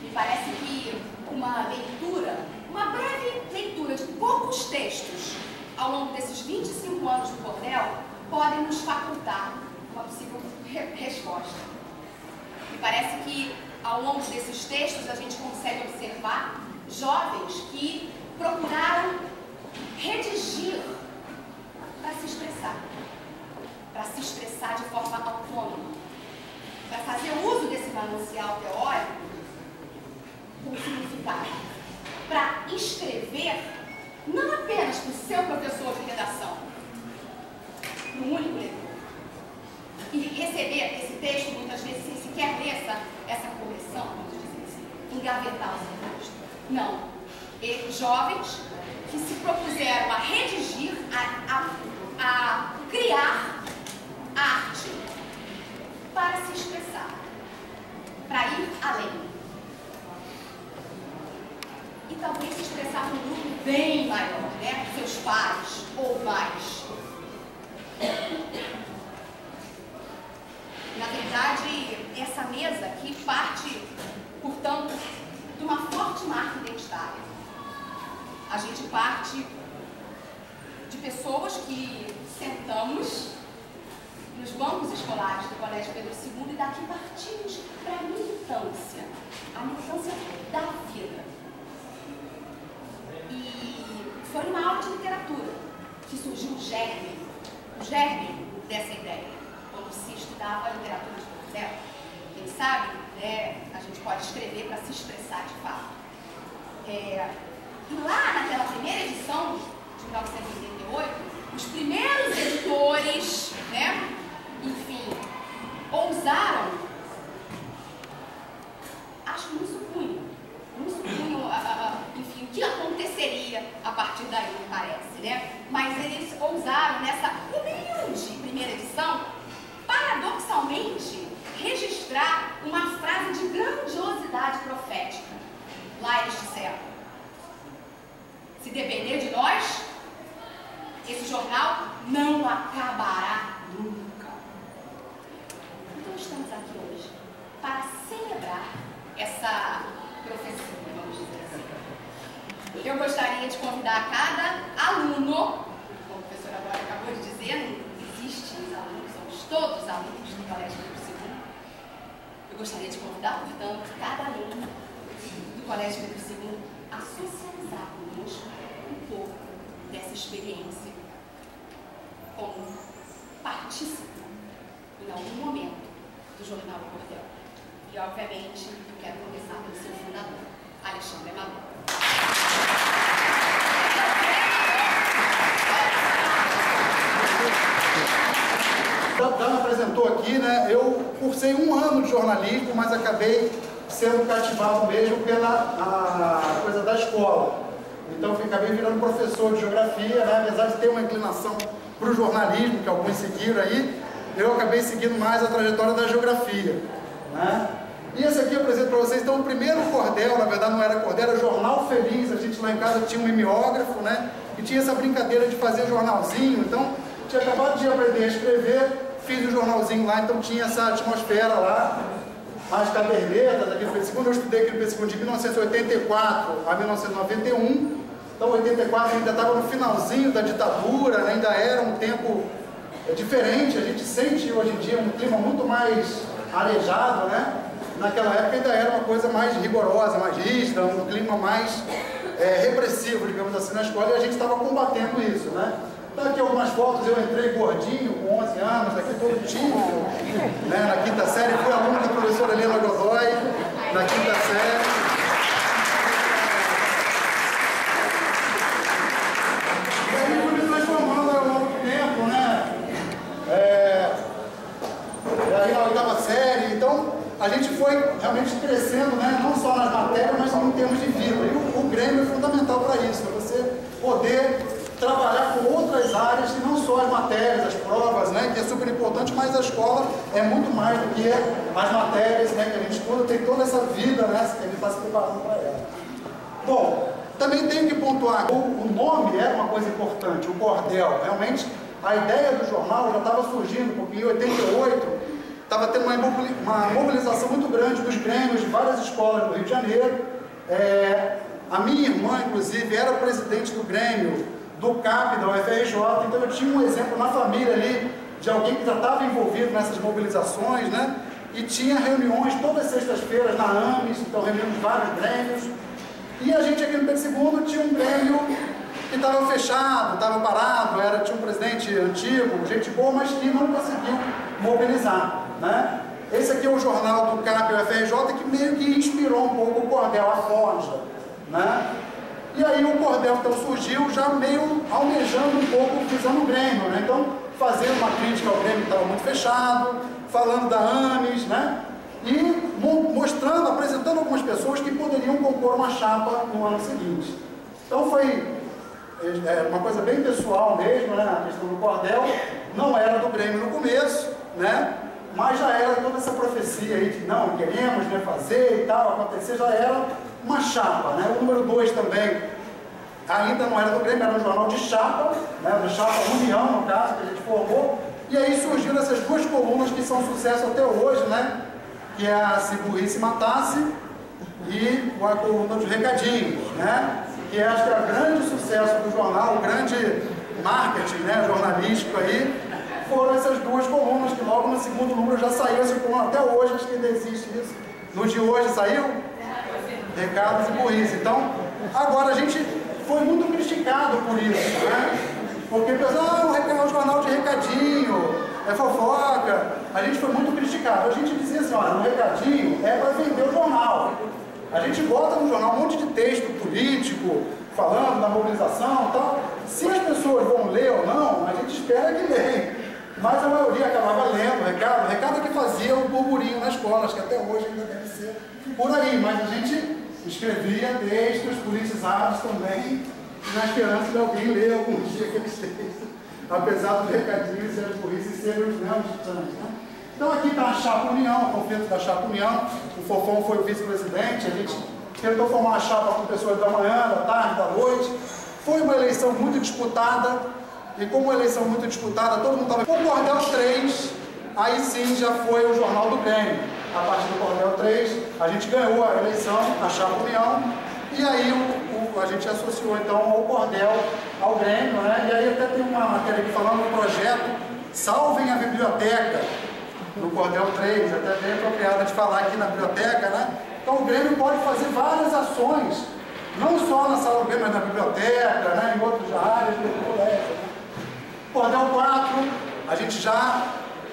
Me parece que uma breve leitura de poucos textos ao longo desses 25 anos do cordel podem nos facultar uma possível resposta. Me parece que ao longo desses textos a gente consegue observar jovens que procuraram redigir para se expressar de forma autônoma, para fazer uso desse manancial teórico com significado, para escrever não apenas para o seu professor de redação, para um único leitor, e receber esse texto muitas vezes sem sequer ler essa correção, vamos dizer assim, engavetar o seu texto. Não. E jovens que se propuseram a redigir, a criar arte para se expressar, para ir além. E talvez se expressar para um grupo bem maior, né? Seus pares ou mais. Na verdade, essa mesa aqui parte, portanto, de uma forte marca identitária. A gente parte de pessoas que sentamos nos bancos escolares do Colégio Pedro II e daqui partimos para a militância da vida. E foi numa aula de literatura que surgiu o germe dessa ideia, quando se estudava a literatura de cordel. Quem sabe, né, a gente pode escrever para se expressar de fato. E lá naquela primeira edição de 1988, os primeiros editores, né, enfim, ousaram, acho que não supunham, enfim, o que aconteceria a partir daí, me parece, né? Mas eles ousaram nessa humilde primeira edição, paradoxalmente, registrar uma frase de grandiosidade profética. Lá eles disseram: se depender de nós, esse jornal não acabará nunca. Então estamos aqui hoje para celebrar essa profecia, vamos dizer assim. Eu gostaria de convidar cada aluno, como a professora agora acabou de dizer, não existem os alunos, somos todos alunos do Colégio Pedro II. Eu gostaria de convidar, portanto, cada aluno do Colégio Pedro II a socializar conosco um pouco dessa experiência como partícipe, em algum momento, do Jornal do Cordel. E, obviamente, eu quero começar pelo seu fundador, Alexandre Amador. A Dana apresentou aqui, né? Eu cursei 1 ano de jornalismo, mas acabei sendo cativado mesmo pela coisa da escola. Então, acabei virando professor de geografia, né? Apesar de ter uma inclinação para o jornalismo, que alguns seguiram aí, eu acabei seguindo mais a trajetória da geografia, né? E esse aqui eu apresento para vocês, então, o primeiro cordel, na verdade não era cordel, era Jornal Feliz. A gente lá em casa tinha um mimeógrafo, né? E tinha essa brincadeira de fazer jornalzinho. Então, tinha acabado de aprender a escrever, fiz um jornalzinho lá, então tinha essa atmosfera lá, as cadernetas aqui no Pedro II. Eu estudei aqui no Pedro II de 1984 a 1991. Então, 84 ainda estava no finalzinho da ditadura, né? Ainda era um tempo diferente. A gente sente hoje em dia um clima muito mais arejado, né? Naquela época ainda era uma coisa mais rigorosa, mais rígida, um clima mais repressivo, digamos assim, na escola, e a gente estava combatendo isso, né? Então aqui algumas fotos, eu entrei gordinho, com 11 anos, aqui todo tímido, né? Na quinta série, fui aluno da professora Helena Godoy, na quinta série. E aí fui me transformando ao longo do tempo, né? E aí na 8ª série, então a gente foi realmente crescendo, né? Não só nas matérias, mas em termos de vida. E o Grêmio é fundamental para isso, para você poder trabalhar com outras áreas que não só as matérias, as provas, né, que é super importante, mas a escola é muito mais do que as matérias, né, que a gente estuda, tem toda essa vida, né, que a gente está se preparando para ela. Bom, também tenho que pontuar, o nome era uma coisa importante, o cordel. Realmente, a ideia do jornal já estava surgindo, porque em 88 estava tendo uma mobilização muito grande dos grêmios de várias escolas do Rio de Janeiro. A minha irmã, inclusive, era presidente do Grêmio do CAP da UFRJ, então eu tinha um exemplo na família ali de alguém que já estava envolvido nessas mobilizações, né? E tinha reuniões todas as sextas-feiras na AMES, então reunimos vários grêmios. E a gente aqui no Pedro II tinha um grêmio que estava fechado, estava parado, tinha um presidente antigo, gente boa, mas que não conseguiu mobilizar, né? Esse aqui é o jornal do CAP UFRJ, que meio que inspirou um pouco o Cordel, a forja, né? E aí o Cordel então surgiu já meio almejando um pouco, visando o Grêmio, né? Então, fazendo uma crítica ao Grêmio que estava muito fechado, falando da AMES, né? E mostrando, apresentando algumas pessoas que poderiam compor uma chapa no ano seguinte. Então foi uma coisa bem pessoal mesmo, né? A questão do Cordel não era do Grêmio no começo, né? Mas já era toda essa profecia aí de não, queremos, né, fazer e tal, acontecer, já era uma chapa, né? O número 2 também ainda não era do Grêmio, era um jornal de chapa, né? De chapa União, no caso, que a gente formou. E aí surgiram essas duas colunas que são sucesso até hoje, né? Que é a Se Burrice Matasse e a coluna dos recadinhos, né? Que acho que é o grande sucesso do jornal, o grande marketing, né, jornalístico aí, foram essas duas colunas, que logo no segundo número já saiu essa coluna, até hoje acho que ainda existe isso. No de hoje saiu? Recados e Burrice. Então, agora a gente foi muito criticado por isso, né? Porque pensaram, o jornal de recadinho, é fofoca. A gente foi muito criticado. A gente dizia assim, olha, no recadinho é para vender o jornal. A gente bota no jornal um monte de texto político, falando da mobilização e tal. Se as pessoas vão ler ou não, a gente espera que leiam. Mas a maioria acabava lendo o recado. O recado é que fazia um burburinho nas escolas, que até hoje ainda deve ser por aí. Mas a gente escrevia textos politizados também, na esperança de alguém ler algum dia aqueles textos, apesar dos recadinhos e as burrices serem os mesmos distantes, né? Então aqui está a Chapa União, o conflito da Chapa União. O Fofão foi o vice-presidente, a gente tentou formar uma chapa com pessoas da manhã, da tarde, da noite. Foi uma eleição muito disputada, e como uma eleição muito disputada, todo mundo estava com o Cordel 3, aí sim já foi o Jornal do Grêmio. A partir do Cordel 3, a gente ganhou a eleição, a Chapa União, e aí a gente associou então ao Cordel, ao Grêmio, né? E aí até tem uma matéria aqui falando do projeto Salvem a Biblioteca, no Cordel 3, até bem apropriada de falar aqui na biblioteca, né? Então o Grêmio pode fazer várias ações, não só na sala do Grêmio, mas na biblioteca, né? Em outras áreas do colégio, né? Cordel 4, a gente já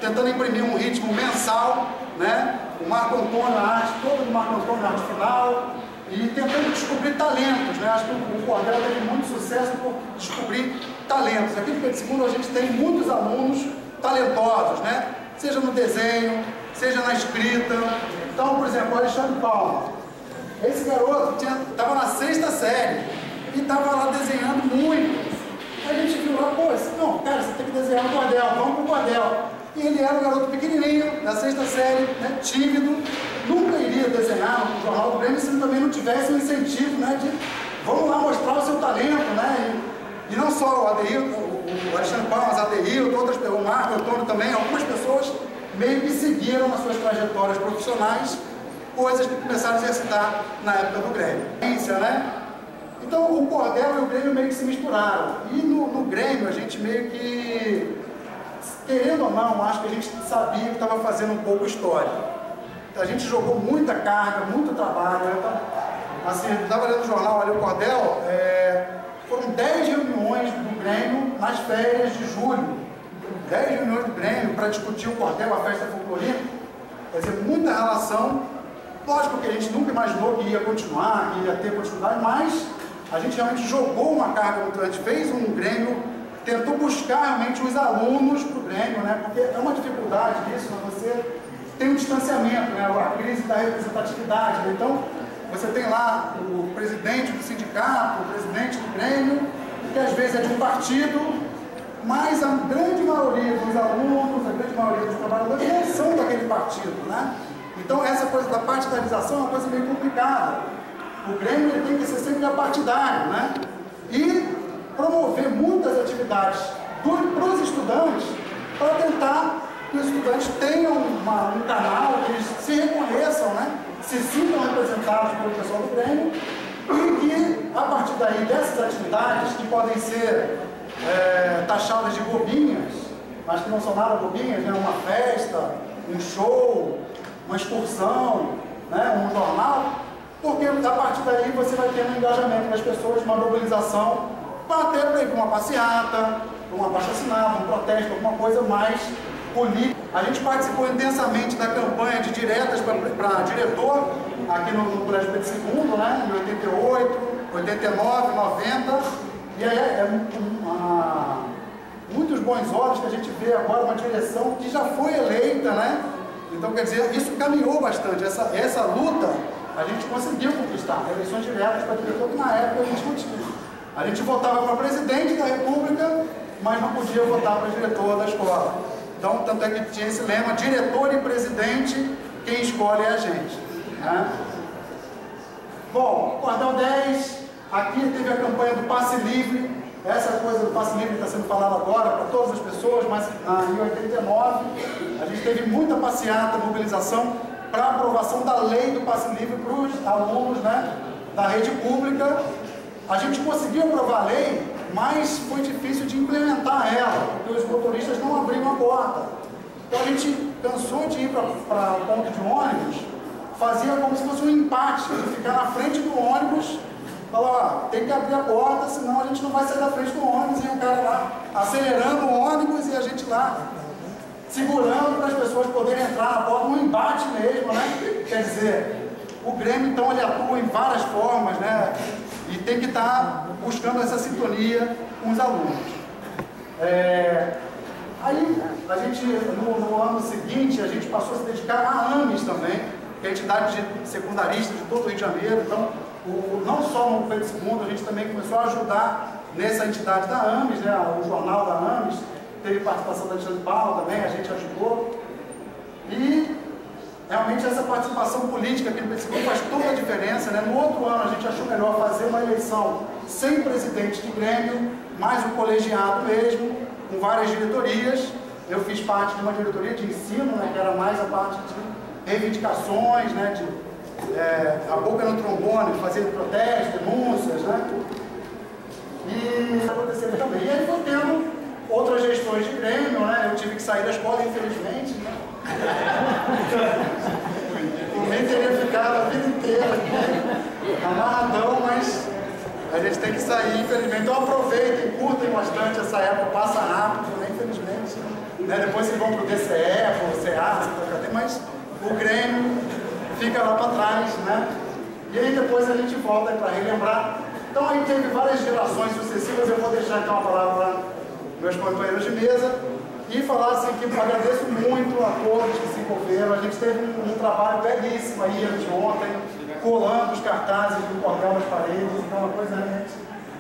tentando imprimir um ritmo mensal, né? O Marco Antônio, a arte, todo do Marco Antônio, a arte final, e tentando descobrir talentos, né? Acho que o Cordel teve muito sucesso por descobrir talentos. Aqui no Pedro II a gente tem muitos alunos talentosos, né? Seja no desenho, seja na escrita. Então, por exemplo, o Alexandre Palma. Esse garoto estava na 6ª série e estava lá desenhando muito. A gente viu lá, pô, não, cara, você tem que desenhar no Cordel, vamos pro Cordel. E ele era um garoto pequenininho, da 6ª série, né, tímido, nunca iria desenhar no Jornal do Grêmio se ele também não tivesse um incentivo, né, de vamos lá mostrar o seu talento, né, e não só o Adeilton, o Alexandre Palma, mas Adeilton, outras pessoas, o Marco Antônio também, algumas pessoas meio que seguiram nas suas trajetórias profissionais coisas que começaram a exercitar na época do Grêmio. Né? Então o Cordel e o Grêmio meio que se misturaram. E no Grêmio a gente meio que, querendo ou não, acho que a gente sabia que estava fazendo um pouco história. A gente jogou muita carga, muito trabalho. Né? Então, assim, eu estava lendo no jornal ali, o Cordel, foram 10 reuniões do Grêmio nas férias de julho. 10 reuniões do Grêmio para discutir o Cordel, a festa folclórica. Quer dizer, muita relação. Lógico que a gente nunca imaginou que ia continuar, que ia ter continuidade, mas a gente realmente jogou uma carga muito grande, fez um Grêmio, tentou buscar realmente os alunos para o Grêmio, né? Porque é uma dificuldade isso, né? Você tem um distanciamento, né? A crise da representatividade. Né? Então, você tem lá o presidente do sindicato, o presidente do Grêmio, que às vezes é de um partido, mas a grande maioria dos alunos, a grande maioria dos trabalhadores não são daquele partido, né? Então essa coisa da partidarização é uma coisa meio complicada. O Grêmio ele tem que ser sempre apartidário, né? E promover muitas atividades para os estudantes para tentar que os estudantes tenham um canal, que eles se reconheçam, né? Se sintam representados pelo pessoal do Grêmio e que, a partir daí, dessas atividades, que podem ser taxadas de bobinhas, mas que não são nada bobinhas, né? Uma festa, um show, uma excursão, né? Um jornal, porque a partir daí você vai ter um engajamento das pessoas, uma mobilização, até para ir para uma passeata, para um abaixo-assinado, um protesto, alguma coisa mais política. A gente participou intensamente da campanha de diretas para diretor, aqui no Colégio Pedro II, né? Em 88, 89, 90, e aí muitos bons olhos que a gente vê agora uma direção que já foi eleita, né? Então, quer dizer, isso caminhou bastante. Essa luta a gente conseguiu conquistar. Eleições diretas para diretor, que na época a gente não tinha. A gente votava para presidente da República, mas não podia votar para diretor da escola. Então, tanto é que tinha esse lema, diretor e presidente, quem escolhe é a gente. Né? Bom, Cordel 10, aqui teve a campanha do passe livre. Essa coisa do passe livre está sendo falada agora para todas as pessoas, mas em 89 a gente teve muita passeata, mobilização para a aprovação da lei do passe livre para os alunos, né, da rede pública. A gente conseguiu aprovar a lei, mas foi difícil de implementar ela, porque os motoristas não abriam a porta. Então a gente cansou de ir para o ponto de ônibus, fazia como se fosse um empate, de ficar na frente do ônibus, falar, tem que abrir a porta, senão a gente não vai sair da frente do ônibus, e o cara lá acelerando o ônibus e a gente lá segurando para as pessoas poderem entrar na porta, um embate mesmo, né? Quer dizer, o Grêmio então ele atua em várias formas, né? E tem que estar buscando essa sintonia com os alunos. Aí, a gente, no ano seguinte, a gente passou a se dedicar à AMES também, que é a entidade de secundaristas de todo o Rio de Janeiro. Então, não só no Pedro II, a gente também começou a ajudar nessa entidade da AMES, né, o jornal da AMES, teve participação da Alexandre Paula também, a gente ajudou. E realmente essa participação política aqui no Pedro II faz toda a diferença, né? No outro ano a gente achou melhor fazer uma eleição sem presidente de Grêmio, mais um colegiado mesmo, com várias diretorias. Eu fiz parte de uma diretoria de ensino, né, que era mais a parte de reivindicações, né, a boca no trombone, fazer protestos, denúncias, né? E aconteceu também. E aí foi tendo outras gestões de Grêmio, né? Eu tive que sair da escola, infelizmente, né? Eu nem teria ficado a vida inteira aqui, amarradão, mas a gente tem que sair, infelizmente. Então aproveitem, curtem bastante essa época, passa rápido, né? Infelizmente. Né? Depois vocês vão para o DCE, para o CA, mas o Grêmio fica lá para trás, né? E aí depois a gente volta para relembrar. Então aí teve várias gerações sucessivas, eu vou deixar então a palavra para meus companheiros de mesa e falar assim que eu agradeço muito a todos que se envolveram. A gente teve um trabalho belíssimo aí anteontem, colando os cartazes do Cordel nas paredes, então uma coisa realmente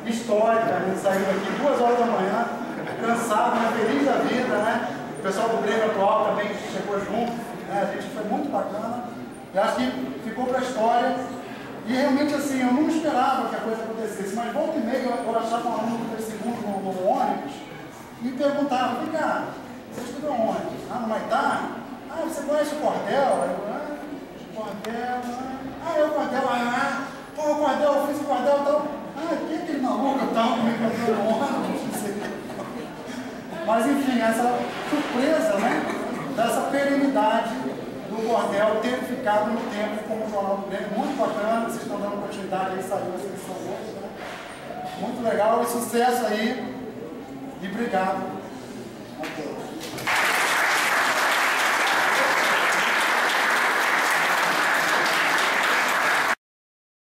histórica. A gente saiu aqui 2 horas da manhã, cansado, né? Feliz da vida, né? O pessoal do Grêmio atual também chegou junto, né? A gente foi muito bacana. E acho que ficou para a história. E realmente assim, eu não esperava que a coisa acontecesse, mas volta e meia eu achava um aluno do segundo no ônibus e perguntava, vem cá, você estudou onde? Ah, no Maitá? Ah, você conhece o Cordel? Cordel, o Cordel, pô, o Cordel, eu fiz o Cordel e tal. Quem é aquele maluco e tal, me encontrou no ônibus? Mas enfim, essa surpresa, né, dessa perenidade do Cordel ter ficado no tempo como o Jornal do Grêmio, muito bacana, vocês estão dando continuidade aí, saiu a seleção hoje, né? Muito legal e sucesso aí, e obrigado.